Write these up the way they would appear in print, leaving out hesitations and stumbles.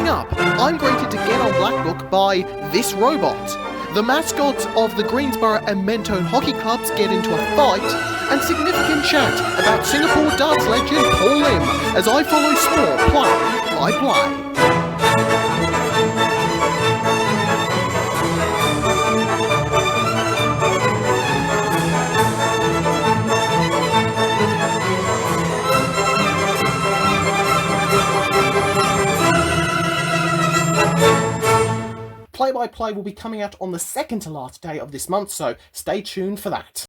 up, I'm greeted to get on Blackbook by this robot. The mascots of the Greensboro and Mentone hockey clubs get into a fight, and significant chat about Singapore darts legend Paul Lim as I follow sport play by play. Play-by-play will be coming out on the second to last day of this month, so stay tuned for that.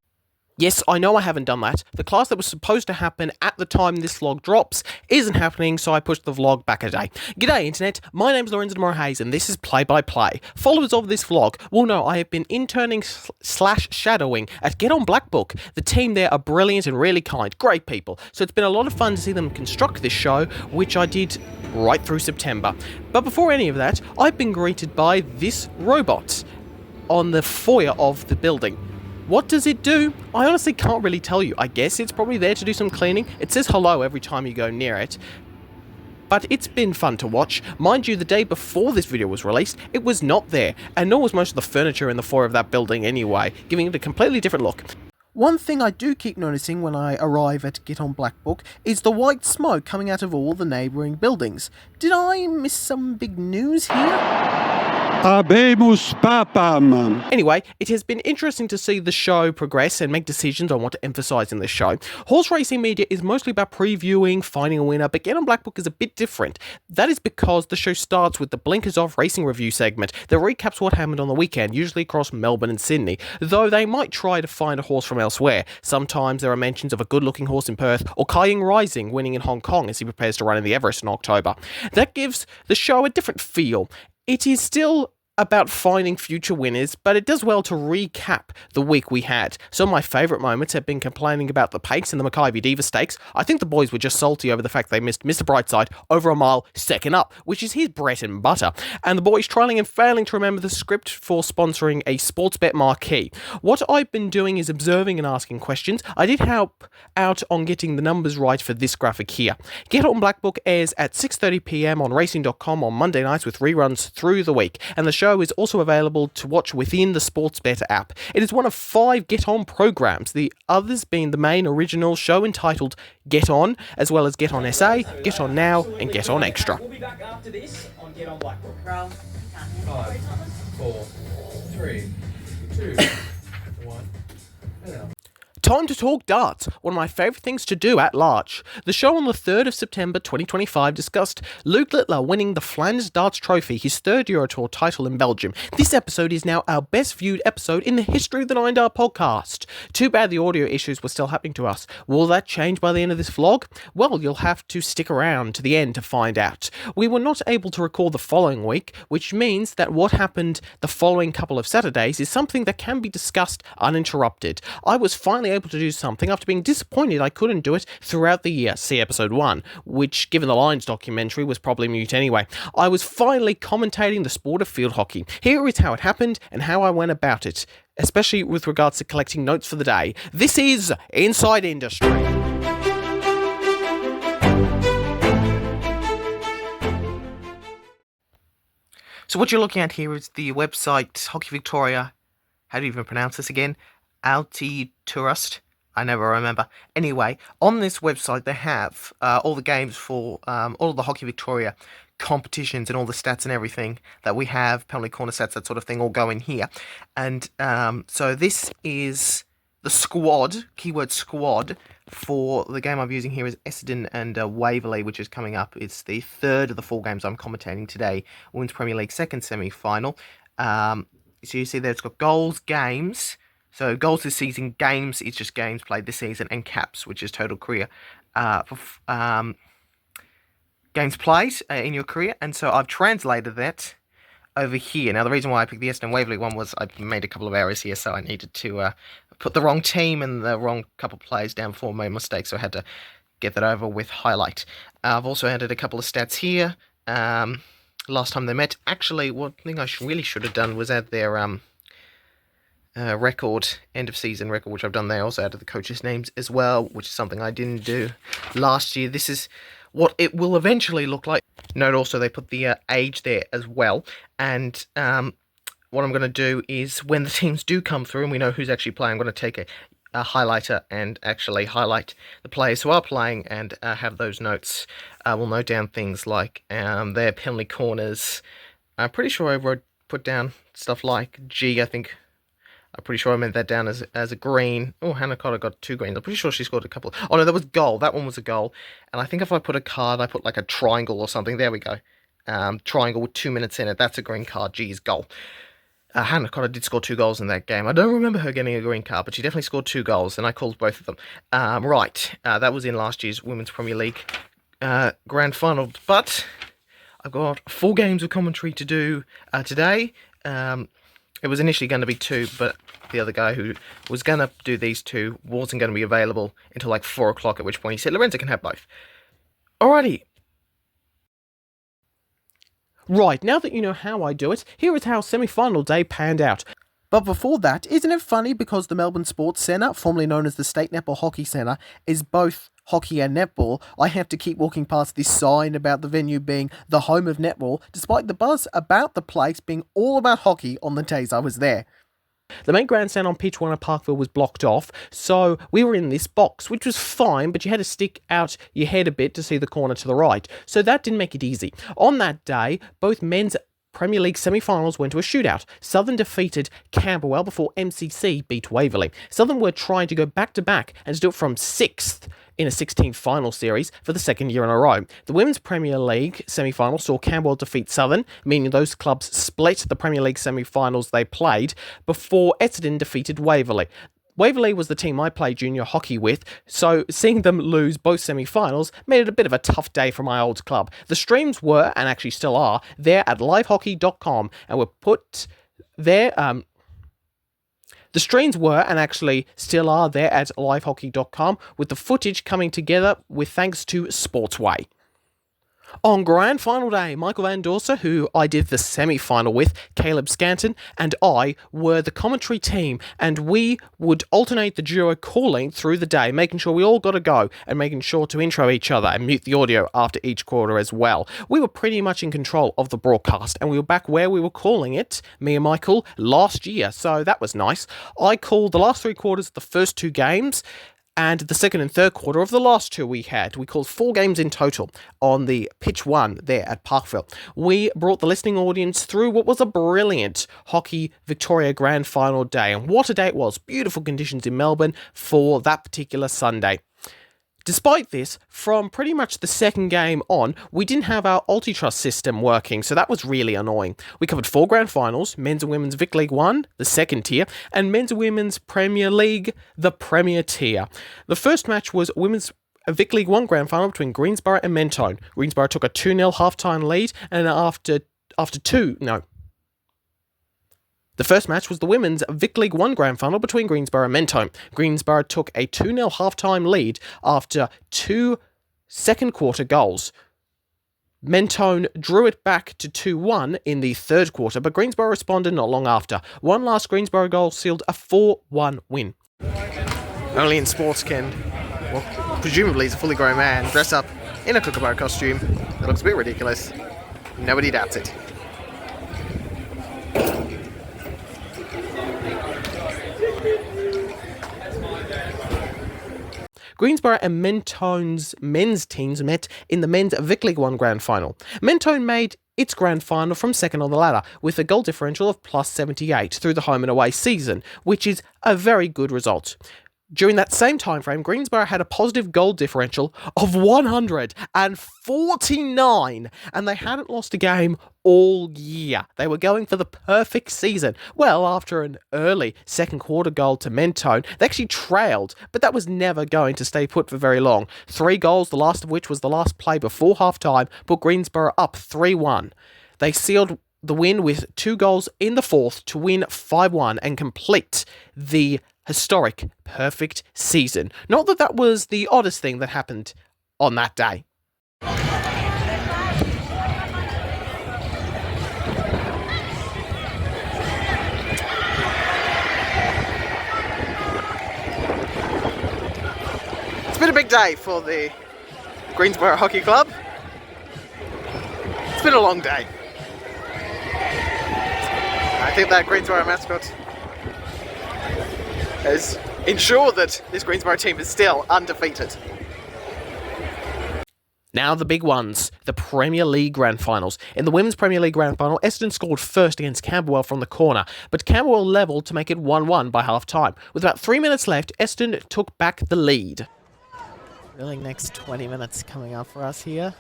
Yes, I know I haven't done that. The class that was supposed to happen at the time this vlog drops isn't happening, so I pushed the vlog back a day. G'day Internet, my name's Lorenzo Di-Mauro Hayes and this is Play-by-Play. Followers of this vlog will know I have been interning / shadowing at Get On Blackbook. The team there are brilliant and really kind, great people, so it's been a lot of fun to see them construct this show, which I did right through September. But before any of that, I've been greeted by this robot on the foyer of the building. What does it do? I honestly can't really tell you. I guess it's probably there to do some cleaning. It says hello every time you go near it. But it's been fun to watch. Mind you, the day before this video was released, it was not there, and nor was most of the furniture in the foyer of that building anyway, giving it a completely different look. One thing I do keep noticing when I arrive at Get On Blackbook is the white smoke coming out of all the neighbouring buildings. Did I miss some big news here? Habemus papam. Anyway, it has been interesting to see the show progress and make decisions on what to emphasise in this show. Horse racing media is mostly about previewing, finding a winner, but Get On Blackbook is a bit different. That is because the show starts with the Blinkers Off racing review segment that recaps what happened on the weekend, usually across Melbourne and Sydney, though they might try to find a horse from elsewhere. Sometimes there are mentions of a good-looking horse in Perth, or Kai-Ying Rising winning in Hong Kong as he prepares to run in the Everest in October. That gives the show a different feel. It is still about finding future winners, but it does well to recap the week we had. Some of my favourite moments have been complaining about the pace in the Mackay v Diva Stakes. I think the boys were just salty over the fact they missed Mr. Brightside over a mile second up, which is his bread and butter, and the boys trialling and failing to remember the script for sponsoring a sports bet marquee. What I've been doing is observing and asking questions. I did help out on getting the numbers right for this graphic here. Get On Blackbook airs at 6:30 PM on racing.com on Monday nights with reruns through the week, and the show is also available to watch within the Sportsbet app. It is one of 5 Get On programs, the others being the main original show entitled Get On, as well as Get On SA, Get On Now, and Get On Extra. We'll be back after this on Get On Blackbook. 5, 4, 3, 2, 1. Time to talk darts, one of my favourite things to do at large. The show on the 3rd of September 2025 discussed Luke Littler winning the Flanders Darts Trophy, his 3rd Eurotour title in Belgium. This episode is now our best viewed episode in the history of the 9 Dart podcast. Too bad the audio issues were still happening to us. Will that change by the end of this vlog? Well, you'll have to stick around to the end to find out. We were not able to record the following week, which means that what happened the following couple of Saturdays is something that can be discussed uninterrupted. I was finally able to do something after being disappointed I couldn't do it throughout the year. See episode 1, which, given the Lions documentary, was probably mute anyway. I was finally commentating the sport of field hockey. Here is how it happened and how I went about it, especially with regards to collecting notes for the day. This is Inside Industry. So what you're looking at here is the website Hockey Victoria. How do you even pronounce this again? Tourist. I never remember. Anyway, on this website they have all the games for all of the Hockey Victoria competitions and all the stats and everything that we have, penalty corner stats, that sort of thing, all go in here. And so this is the squad, keyword squad, for the game I'm using here is Essendon and Waverley, which is coming up. It's the 3rd of the 4 games I'm commentating today. Women's Premier League 2nd semi-final. So you see there it's got goals, games. So goals this season, games, it's just games played this season, and caps, which is total career, games played in your career. And so I've translated that over here. Now, the reason why I picked the Essendon Waverley one was I made a couple of errors here, so I needed to put the wrong team and the wrong couple of players down for my mistakes, so I had to get that over with highlight. I've also added a couple of stats here. Last time they met, actually, one thing I really should have done was add their record, end of season record, which I've done there. Also added the coaches' names as well, which is something I didn't do last year. This is what it will eventually look like. Note also they put the age there as well. And what I'm going to do is when the teams do come through and we know who's actually playing, I'm going to take a highlighter and actually highlight the players who are playing and have those notes. We'll note down things like their penalty corners. I'm pretty sure I put down stuff like G, I think. I'm pretty sure I meant that down as a green. Oh, Hannah Cotter got 2 greens. I'm pretty sure she scored a couple. Oh, no, that was goal. That one was a goal. And I think if I put a card, I put like a triangle or something. There we go. Triangle with 2 minutes in it. That's a green card. G is goal. Hannah Cotter did score 2 goals in that game. I don't remember her getting a green card, but she definitely scored 2 goals, and I called both of them. That was in last year's Women's Premier League Grand Final. But I've got 4 games of commentary to do today. It was initially going to be 2, but the other guy who was going to do these 2 wasn't going to be available until like 4 o'clock, at which point he said, Lorenzo can have both. Alrighty. Right, now that you know how I do it, here is how semi-final day panned out. But before that, isn't it funny because the Melbourne Sports Centre, formerly known as the State Netball Hockey Centre, is both hockey and netball, I have to keep walking past this sign about the venue being the home of netball, despite the buzz about the place being all about hockey on the days I was there. The main grandstand on pitch 1 at Parkville was blocked off, so we were in this box, which was fine, but you had to stick out your head a bit to see the corner to the right, so that didn't make it easy. On that day, both men's Premier League semi-finals went to a shootout. Southern defeated Camberwell before MCC beat Waverley. Southern were trying to go back-to-back and to do it from 6th in a 16 final series for the 2nd year in a row. The Women's Premier League semi-final saw Camberwell defeat Southern, meaning those clubs split the Premier League semi-finals they played before Essendon defeated Waverley. Waverley was the team I played junior hockey with, so seeing them lose both semi-finals made it a bit of a tough day for my old club. The streams were, and actually still are, there at livehockey.com and were put there. The streams were, and actually still are, there at livehockey.com, with the footage coming together with thanks to Sportsway. On Grand Final day, Michael Van Dorser, who I did the semi-final with, Caleb Scanton, and I were the commentary team, and we would alternate the duo calling through the day, making sure we all got a go, and making sure to intro each other and mute the audio after each quarter as well. We were pretty much in control of the broadcast, and we were back where we were calling it, me and Michael, last year, so that was nice. I called the last 3 quarters of the first 2 games, and the 2nd and 3rd quarter of the last 2 we had. We called 4 games in total on the pitch 1 there at Parkville. We brought the listening audience through what was a brilliant Hockey Victoria Grand Final day. And what a day it was. Beautiful conditions in Melbourne for that particular Sunday. Despite this, from pretty much the 2nd game on, we didn't have our Ultitrust system working, so that was really annoying. We covered 4 grand finals, men's and women's Vic League 1, the 2nd tier, and men's and women's Premier League, the Premier tier. The first match was women's Vic League 1 grand final between Greensborough and Mentone. Greensborough took a 2-0 halftime lead, and the first match was the women's Vic League 1 grand final between Greensborough and Mentone. Greensborough took a 2-0 halftime lead after 2 second quarter goals. Mentone drew it back to 2-1 in the 3rd quarter, but Greensborough responded not long after. One last Greensborough goal sealed a 4-1 win. Only in sports can, well, presumably he's a fully grown man, dressed up in a kookaburra costume. That looks a bit ridiculous. Nobody doubts it. Greensborough and Mentone's men's teams met in the men's Vic League 1 grand final. Mentone made its grand final from 2nd on the ladder with a goal differential of plus 78 through the home and away season, which is a very good result. During that same time frame, Greensborough had a positive goal differential of 149, and they hadn't lost a game all year. They were going for the perfect season. Well, after an early 2nd quarter goal to Mentone, they actually trailed, but that was never going to stay put for very long. 3 goals, the last of which was the last play before halftime, put Greensborough up 3-1. They sealed the win with 2 goals in the 4th to win 5-1 and complete the historic perfect season. Not that that was the oddest thing that happened on that day. It's been a big day for the Greensborough Hockey Club. It's been a long day. I think that Greensboro mascot has ensured that this Greensboro team is still undefeated. Now the big ones, the Premier League Grand Finals. In the Women's Premier League Grand Final, Essendon scored first against Camberwell from the corner, but Camberwell levelled to make it 1-1 by half-time. With about 3 minutes left, Essendon took back the lead. Really, next 20 minutes coming up for us here.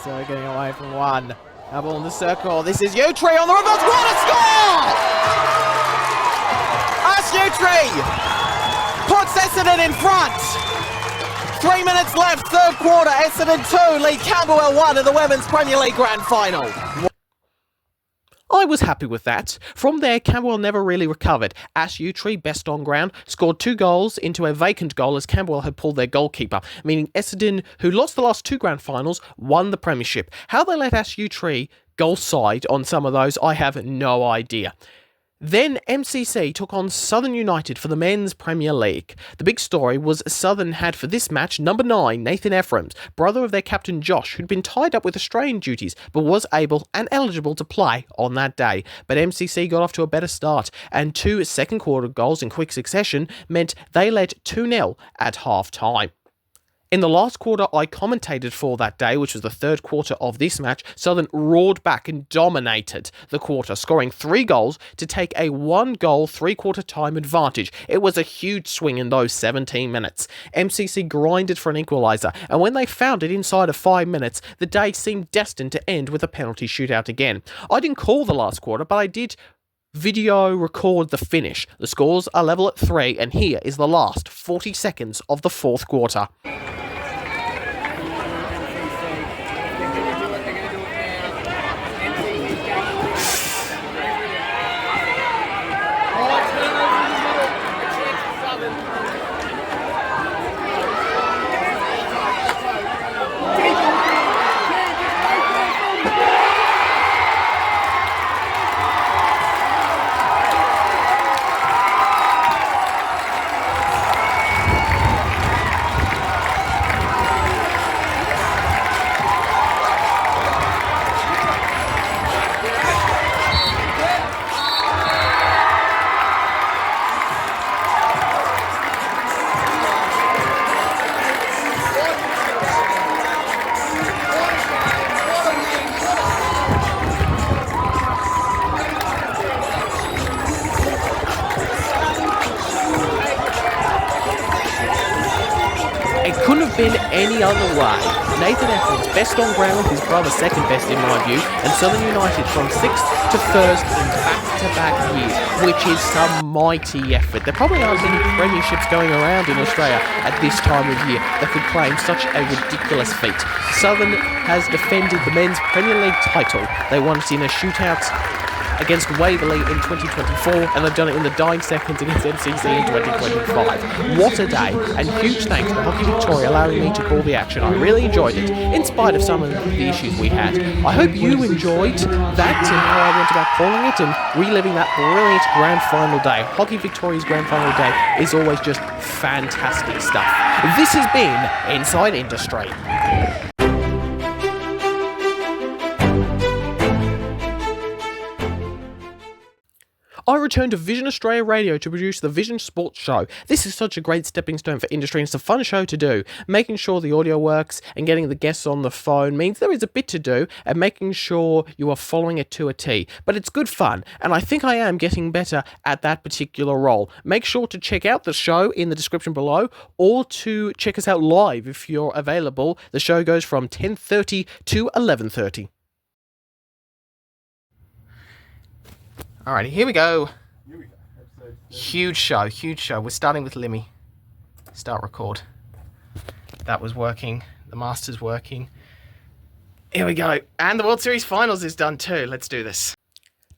So we're getting away from one. Now ball in the circle. This is Utree on the reverse. What a score! Ash Utree puts Essendon in front. 3 minutes left, third quarter. Essendon 2 lead Camberwell 1 in the Women's Premier League Grand Final. I was happy with that. From there, Camberwell never really recovered. Ash Utree, best on ground, scored 2 goals into a vacant goal as Camberwell had pulled their goalkeeper, meaning Essendon, who lost the last 2 grand finals, won the premiership. How they let Ash Utree goal side on some of those, I have no idea. Then MCC took on Southern United for the Men's Premier League. The big story was Southern had for this match number 9, Nathan Ephraim's, brother of their captain Josh, who'd been tied up with Australian duties, but was able and eligible to play on that day. But MCC got off to a better start, and 2 second quarter goals in quick succession meant they led 2-0 at half-time. In the last quarter I commentated for that day, which was the third quarter of this match, Southern roared back and dominated the quarter, scoring 3 goals to take a 1-goal, 3-quarter time advantage. It was a huge swing in those 17 minutes. MCC grinded for an equaliser, and when they found it inside of 5 minutes, the day seemed destined to end with a penalty shootout again. I didn't call the last quarter, but I did video record the finish. The scores are level at 3, and here is the last 40 seconds of the fourth quarter. It couldn't have been any other way. Nathan Ephraim's best on ground, his brother second best in my view, and Southern United from 6th to 1st in back-to-back years, which is some mighty effort. There probably aren't many premierships going around in Australia at this time of year that could claim such a ridiculous feat. Southern has defended the men's Premier League title. They won it in a shootout against Waverley in 2024, and they've done it in the dying seconds against MCC in 2025. What a day, and huge thanks to Hockey Victoria allowing me to call the action. I really enjoyed it, in spite of some of the issues we had. I hope you enjoyed that and how I went about calling it and reliving that brilliant grand final day. Hockey Victoria's grand final day is always just fantastic stuff. This has been Inside Industry. I returned to Vision Australia Radio to produce the Vision Sports Show. This is such a great stepping stone for industry, and it's a fun show to do. Making sure the audio works and getting the guests on the phone means there is a bit to do, and making sure you are following it to a T. But it's good fun, and I think I am getting better at that particular role. Make sure to check out the show in the description below, or to check us out live if you're available. The show goes from 10:30 to 11:30. Alrighty, here we go. Huge show. We're starting with Limmy. Start record. That was working. The master's working. Here we go. And the World Series Finals is done too. Let's do this.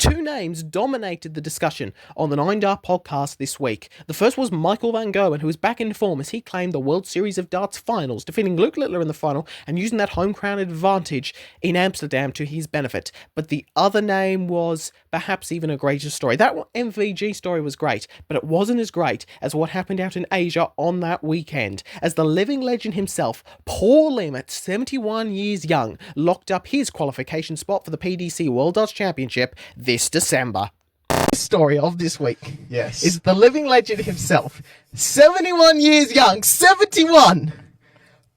Two names dominated the discussion on the Nine Dart podcast this week. The first was Michael Van Gerwen, who was back in form as he claimed the World Series of Darts finals, defeating Luke Littler in the final and using that home crowd advantage in Amsterdam to his benefit. But the other name was perhaps even a greater story. That MVG story was great, but it wasn't as great as what happened out in Asia on that weekend, as the living legend himself, Paul Lim, at 71 years young, locked up his qualification spot for the PDC World Darts Championship this December. The story of this week is the living legend himself, 71 years young, 71,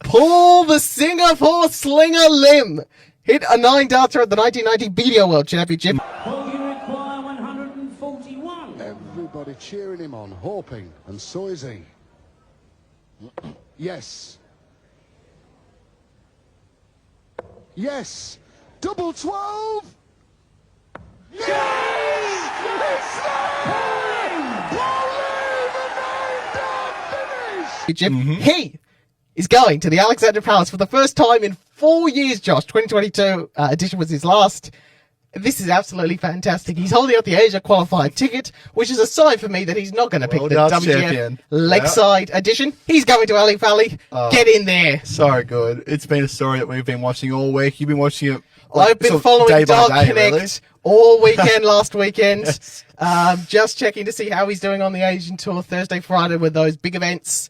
Paul the Singapore Slinger Lim, hit a 9-darter at the 1990 BDO World Championship. Well, you require 141. Everybody cheering him on, hoping, and so is he. Yes. Yes. Double 12. Yes! It's Paul Lim, He is going to the Alexandra Palace for the first time in 4 years, Josh. 2022 edition was his last. This is absolutely fantastic. He's holding out the Asia qualified ticket, which is a sign for me that he's not going to pick the WGF Lakeside edition. He's going to Ali Pali. Get in there. So good. It's been a story that we've been watching all week. You've been watching it. I've been following Dog Connect really? all weekend, last weekend. Yes. Just checking to see how he's doing on the Asian Tour Thursday, Friday with those big events.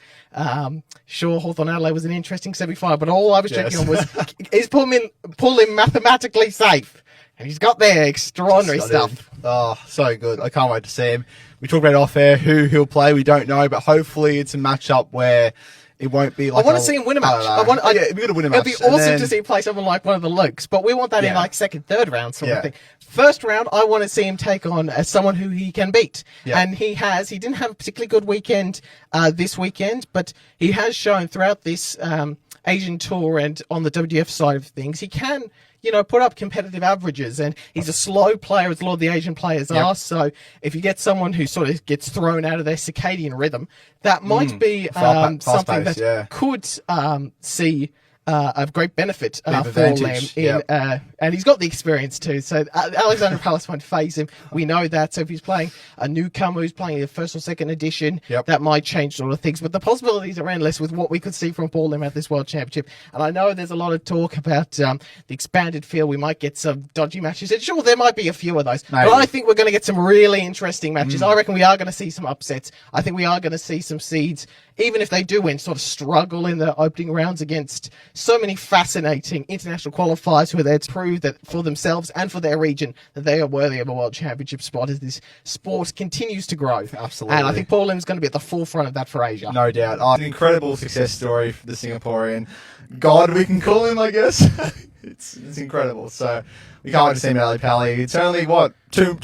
Sure, Hawthorn Adelaide was an interesting semi-final, but all I was checking on was, is Paul Lim mathematically safe? And he's got there extraordinary stuff. Oh, so good. I can't wait to see him. We talked about off air who he'll play. We don't know, but hopefully it's a matchup where it won't be like... I want to see him win a match. It'd be good to win a match. It'd be awesome to see him play someone like one of the Lukes, but we want that in like second, third round sort of thing. First round, I want to see him take on someone who he can beat. Yeah. And he didn't have a particularly good weekend this weekend, but he has shown throughout this Asian Tour and on the WDF side of things, he can... put up competitive averages, and he's a slow player as a lot of the Asian players are. So if you get someone who sort of gets thrown out of their circadian rhythm, that might be something that could see of great benefit for Lim. And he's got the experience too. So Alexandra Palace won't phase him. We know that. So if he's playing a newcomer who's playing the first or second edition, that might change sort of things. But the possibilities are endless with what we could see from Paul Lim at this World Championship. And I know there's a lot of talk about the expanded field. We might get some dodgy matches. And sure, there might be a few of those. Maybe. But I think we're going to get some really interesting matches. I reckon we are going to see some upsets. I think we are going to see some seeds, even if they do win, sort of struggle in the opening rounds against so many fascinating international qualifiers who are there to prove that for themselves and for their region that they are worthy of a World Championship spot as this sport continues to grow. Absolutely. And I think Paul Lim's going to be at the forefront of that for Asia. No doubt. An incredible success story for the Singaporean god, we can call him, I guess. It's incredible. So we can't wait to see him at Ali Pali. It's only, 2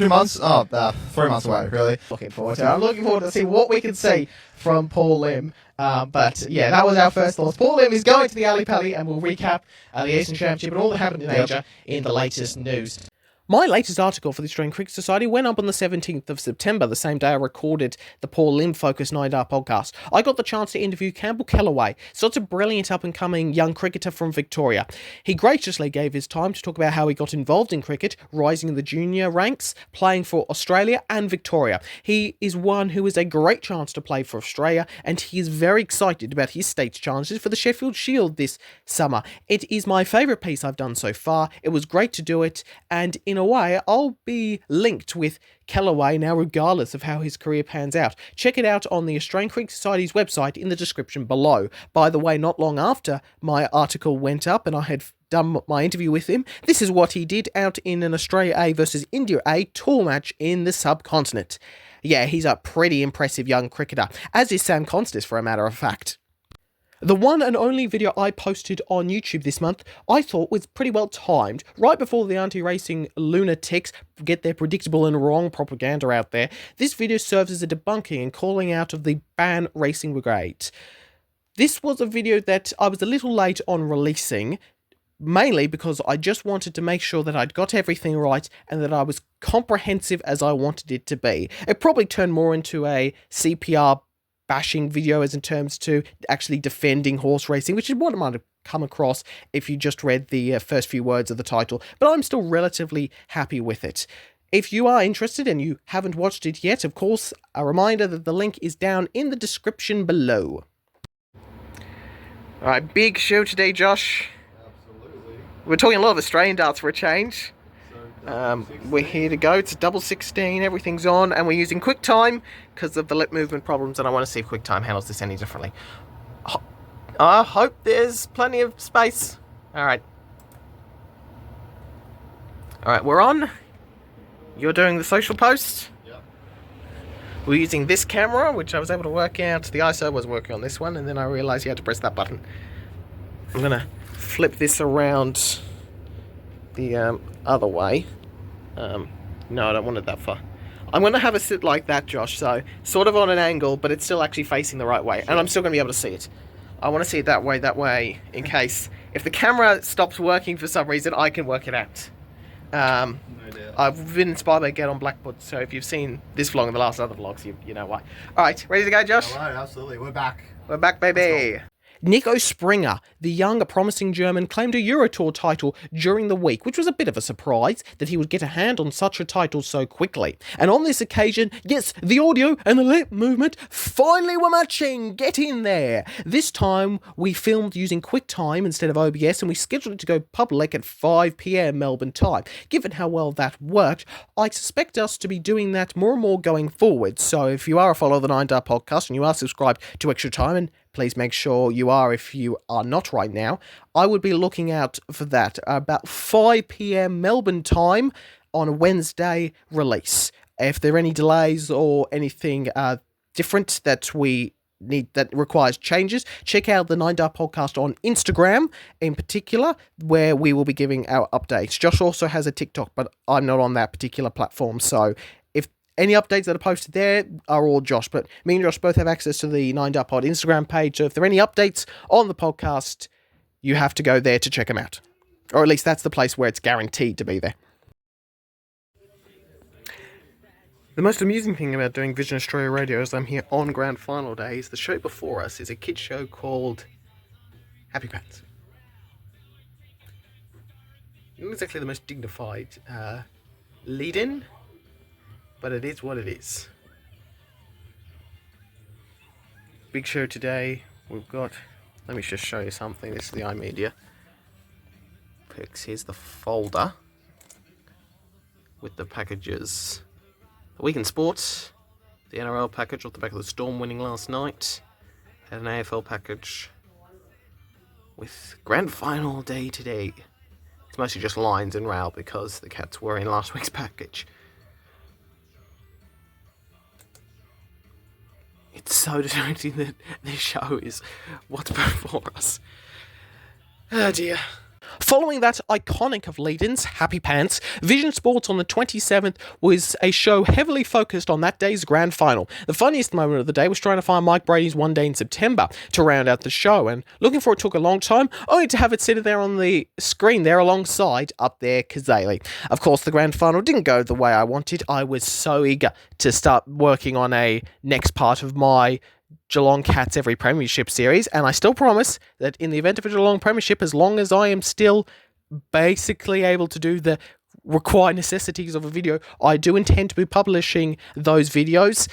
months? 3 months away, really. Looking forward to it. I'm looking forward to see what we can see from Paul Lim. But yeah, that was our first thoughts. Paul Lim is going to the Ali Pali, and we'll recap the Asian Championship and all that happened in Asia in the latest news. My latest article for the Australian Cricket Society went up on the 17th of September, the same day I recorded the Paul Lim focused 9-Dart podcast. I got the chance to interview Campbell Kellaway, such a brilliant up-and-coming young cricketer from Victoria. He graciously gave his time to talk about how he got involved in cricket, rising in the junior ranks, playing for Australia and Victoria. He is one who is a great chance to play for Australia, and he is very excited about his state's chances for the Sheffield Shield this summer. It is my favourite piece I've done so far. It was great to do it, and in a way, I'll be linked with Kellaway now regardless of how his career pans out. Check it out on the Australian Cricket Society's website in the description below. By the way, not long after my article went up and I had done my interview with him, this is what he did out in an Australia A versus India A tour match in the subcontinent. Yeah, he's a pretty impressive young cricketer, as is Sam Constis for a matter of fact. The one and only video I posted on YouTube this month, I thought was pretty well timed, right before the anti-racing lunatics get their predictable and wrong propaganda out there. This video serves as a debunking and calling out of the ban racing brigade. This was a video that I was a little late on releasing, mainly because I just wanted to make sure that I'd got everything right and that I was comprehensive as I wanted it to be. It probably turned more into a CPR bashing video as in terms to actually defending horse racing, which is what I might have come across if you just read the first few words of the title, but I'm still relatively happy with it. If you are interested and you haven't watched it yet, of course, a reminder that the link is down in the description below. Alright, big show today, Josh. Absolutely. We're talking a lot of Australian darts for a change. We're here to go. It's a double 16, everything's on, and we're using QuickTime because of the lip movement problems, and I want to see if QuickTime handles this any differently. I hope there's plenty of space. Alright. Alright, we're on. You're doing the social post. Yep. We're using this camera, which I was able to work out. The ISO was working on this one, and then I realised you had to press that button. I'm going to flip this around the other way. No, I don't want it that far. I'm going to have it sit like that, Josh, so sort of on an angle, but it's still actually facing the right way, and I'm still going to be able to see it. I want to see it that way, in case if the camera stops working for some reason, I can work it out. No doubt. I've been inspired by Get on Blackbook, so if you've seen this vlog and the last other vlogs, you know why. Alright, ready to go, Josh? Hello, absolutely. We're back. We're back, baby. Nico Springer, the young, promising German, claimed a Eurotour title during the week, which was a bit of a surprise that he would get a hand on such a title so quickly. And on this occasion, yes, the audio and the lip movement finally were matching. Get in there. This time, we filmed using QuickTime instead of OBS, and we scheduled it to go public at 5 PM Melbourne time. Given how well that worked, I expect us to be doing that more and more going forward. So if you are a follower of the 9 Dart podcast and you are subscribed to Extra Time, and please make sure you are if you are not right now, I would be looking out for that. About 5 PM Melbourne time on a Wednesday release. If there are any delays or anything different that we need that requires changes, check out the 9 Dart podcast on Instagram in particular, where we will be giving our updates. Josh also has a TikTok, but I'm not on that particular platform, so any updates that are posted there are all Josh, but me and Josh both have access to the 9 Dart Pod Instagram page, so if there are any updates on the podcast, you have to go there to check them out. Or at least that's the place where it's guaranteed to be there. The most amusing thing about doing Vision Australia Radio as I'm here on Grand Final Day is the show before us is a kids show called Happy Pants. Not exactly the most dignified lead-in, but it is what it is. Big show today. We've got, let me just show you something. This is the iMedia pics. Here's the folder with the packages. The Week in Sports, the NRL package off the back of the Storm winning last night, and an AFL package with Grand Final Day today. It's mostly just lines and rail because the Cats were in last week's package. It's so distracting that this show is what's before us. Oh dear. Following that iconic of lead-ins, Happy Pants, Vision Sports on the 27th was a show heavily focused on that day's grand final. The funniest moment of the day was trying to find Mike Brady's One Day in September to round out the show, and looking for it took a long time, only to have it sitting there on the screen there alongside up there Kazali. Of course, the grand final didn't go the way I wanted. I was so eager to start working on a next part of my Geelong Cats every premiership series, and I still promise that in the event of a Geelong premiership, as long as I am still basically able to do the required necessities of a video, I do intend to be publishing those videos.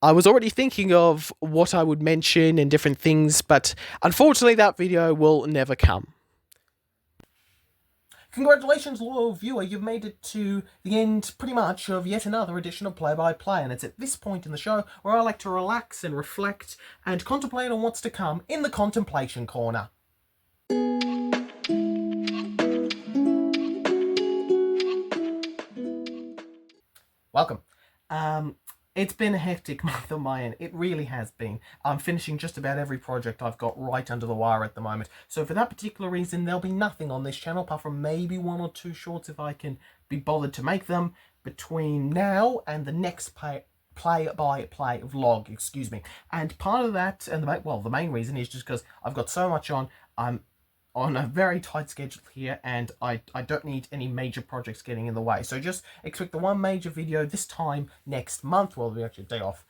I was already thinking of what I would mention and different things, but unfortunately that video will never come. Congratulations, loyal viewer, you've made it to the end, pretty much, of yet another edition of Play by Play, and it's at this point in the show where I like to relax and reflect and contemplate on what's to come in the Contemplation Corner. Welcome. It's been a hectic month on my end. It really has been. I'm finishing just about every project I've got right under the wire at the moment. So for that particular reason, there'll be nothing on this channel apart from maybe 1 or 2 shorts if I can be bothered to make them between now and the next play by play vlog, excuse me. And part of that, and the main reason is just because I've got so much on. I'm on a very tight schedule here, and I don't need any major projects getting in the way. So just expect the one major video this time next month, well, we actually a day off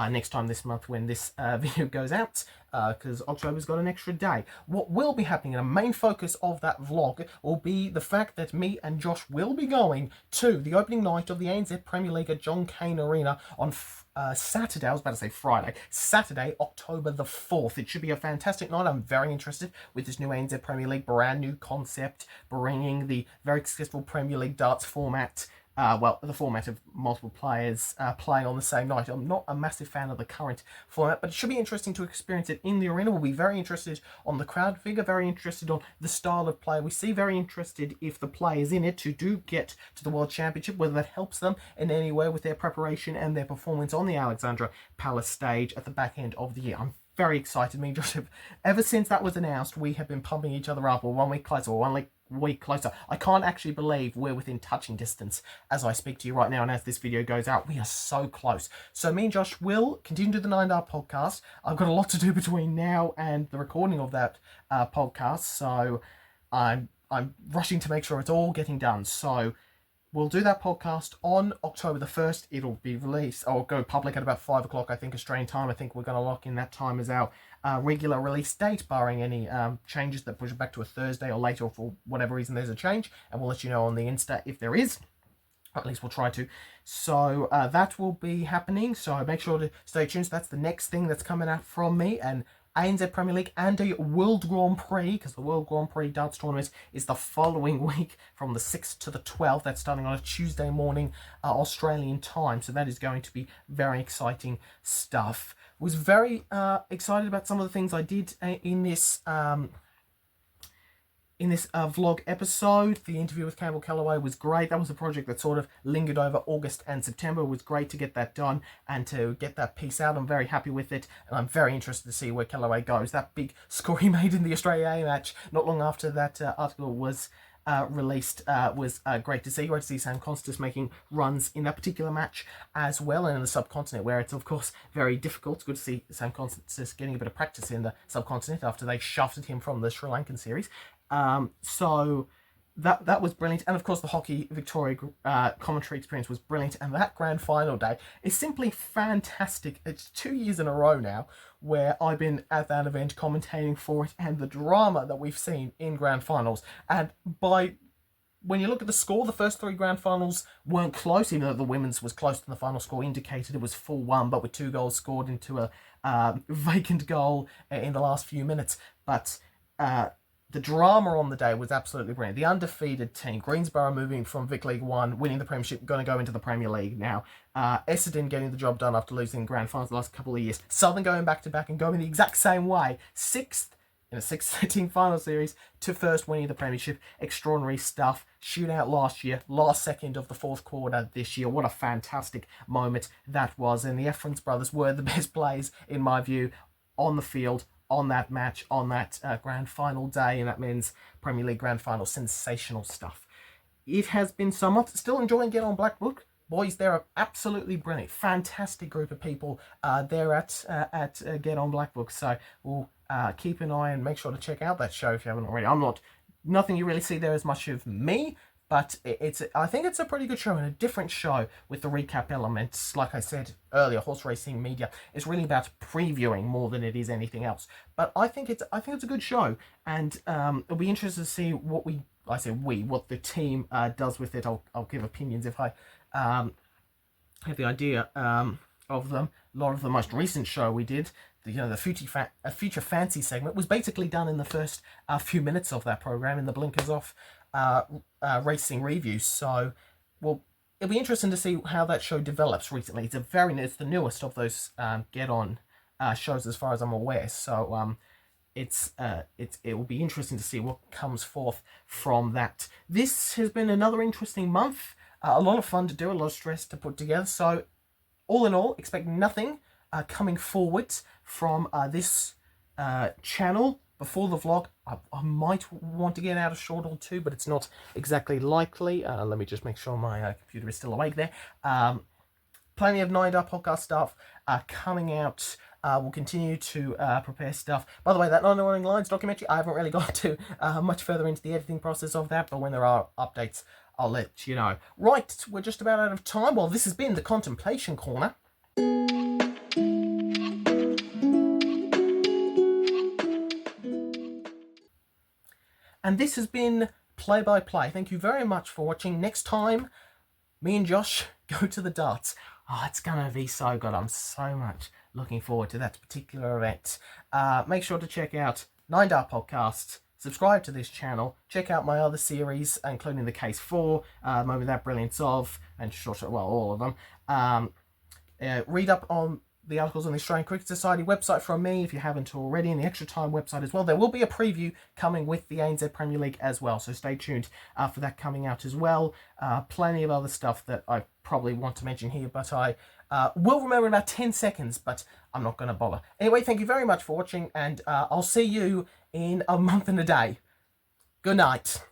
next time this month when this video goes out, because October's got an extra day. What will be happening, and a main focus of that vlog, will be the fact that me and Josh will be going to the opening night of the ANZ Premier League at John Cain Arena on Saturday. I was about to say Friday. Saturday, October the 4th. It should be a fantastic night. I'm very interested with this new ANZ Premier League, brand new concept, bringing the very successful Premier League darts format. Well, the format of multiple players playing on the same night. I'm not a massive fan of the current format, but it should be interesting to experience it in the arena. We'll be very interested on the crowd figure, very interested on the style of play we see, very interested if the players in it who do get to the World Championship, whether that helps them in any way with their preparation and their performance on the Alexandra Palace stage at the back end of the year. I'm very excited. Me and Josh, ever since that was announced, we have been pumping each other up. We're 1 week closer, week closer. I can't actually believe we're within touching distance as I speak to you right now, and as this video goes out, we are so close. So me and Josh will continue to do the 9 Dart podcast. I've got a lot to do between now and the recording of that podcast, so I'm rushing to make sure it's all getting done. So we'll do that podcast on October the 1st. It'll be released, or go public at about 5 o'clock, I think, Australian time. I think we're going to lock in that time as our regular release date, barring any changes that push it back to a Thursday or later, or for whatever reason there's a change. And we'll let you know on the Insta if there is. At least we'll try to. So that will be happening. So make sure to stay tuned. So that's the next thing that's coming out from me. And ANZ Premier League and a World Grand Prix, because the World Grand Prix darts tournament is the following week from the 6th to the 12th. That's starting on a Tuesday morning Australian time, so that is going to be very exciting stuff. Was very excited about some of the things I did in this vlog episode. The interview with Campbell Callaway was great. That was a project that sort of lingered over August and September. It was great to get that done and to get that piece out. I'm very happy with it, and I'm very interested to see where Callaway goes. That big score he made in the Australia A match not long after that article was released was great to see. Great to see Sam Constas making runs in that particular match as well, and in the subcontinent, where it's of course very difficult. It's good to see Sam Constas getting a bit of practice in the subcontinent after they shafted him from the Sri Lankan series. So that was brilliant, and of course the Hockey Victoria commentary experience was brilliant, and that grand final day is simply fantastic. It's 2 years in a row now where I've been at that event commentating for it, and the drama that we've seen in grand finals. And when you look at the score, the first 3 grand finals weren't close, even though the women's was close to the final score indicated. It was 4-1, but with 2 goals scored into a vacant goal in the last few minutes. But the drama on the day was absolutely brilliant. The undefeated team, Greensborough moving from Vic League 1, winning the Premiership, going to go into the Premier League now. Essendon getting the job done after losing grand finals the last couple of years. Southern going back-to-back and going the exact same way. 6th in a 6-13 final series to first winning the Premiership. Extraordinary stuff. Shootout last year, last second of the 4th quarter this year. What a fantastic moment that was. And the Efrons brothers were the best players, in my view, on the field, on that match, on that grand final day, and that men's Premier League grand final. Sensational stuff. It has been so much. Still enjoying Get On Blackbook. Boys, they're absolutely brilliant. Fantastic group of people there at Get On Blackbook. So we'll keep an eye and make sure to check out that show if you haven't already. Nothing you really see there as much of me, but I think it's a pretty good show and a different show with the recap elements. Like I said earlier, Horse Racing Media is really about previewing more than it is anything else. But I think it's a good show, and it'll be interesting to see what what the team does with it. I'll give opinions if I have the idea of them. A lot of the most recent show we did, the Future Fancy segment, was basically done in the first few minutes of that program in the blinkers off racing reviews. So, well, it'll be interesting to see how that show develops recently. It's the newest of those Get On shows as far as I'm aware. So it will be interesting to see what comes forth from that. This has been another interesting month. A lot of fun to do, a lot of stress to put together. So, all in all, expect nothing coming forward from this channel before the vlog. I might want to get out a short or two, but it's not exactly likely. Let me just make sure my computer is still awake there. Plenty of 9 Dart podcast stuff coming out. We'll continue to prepare stuff. By the way, that 9 Running Lines documentary, I haven't really got to much further into the editing process of that, but when there are updates, I'll let you know. Right, we're just about out of time. Well, this has been the Contemplation Corner. And this has been Play by Play. Thank you very much for watching. Next time, me and Josh go to the darts. Oh, it's going to be so good. I'm so much looking forward to that particular event. Make sure to check out 9 Dart Podcasts. Subscribe to this channel. Check out my other series, including The Case 4, Moment That Brilliance Of, and all of them. Read up on the articles on the Australian Cricket Society website from me if you haven't already, and the Extra Time website as well. There will be a preview coming with the ANZ Premier League as well, so stay tuned for that coming out as well. Plenty of other stuff that I probably want to mention here, but I will remember in about 10 seconds, but I'm not going to bother. Anyway, thank you very much for watching, and I'll see you in a month and a day. Good night.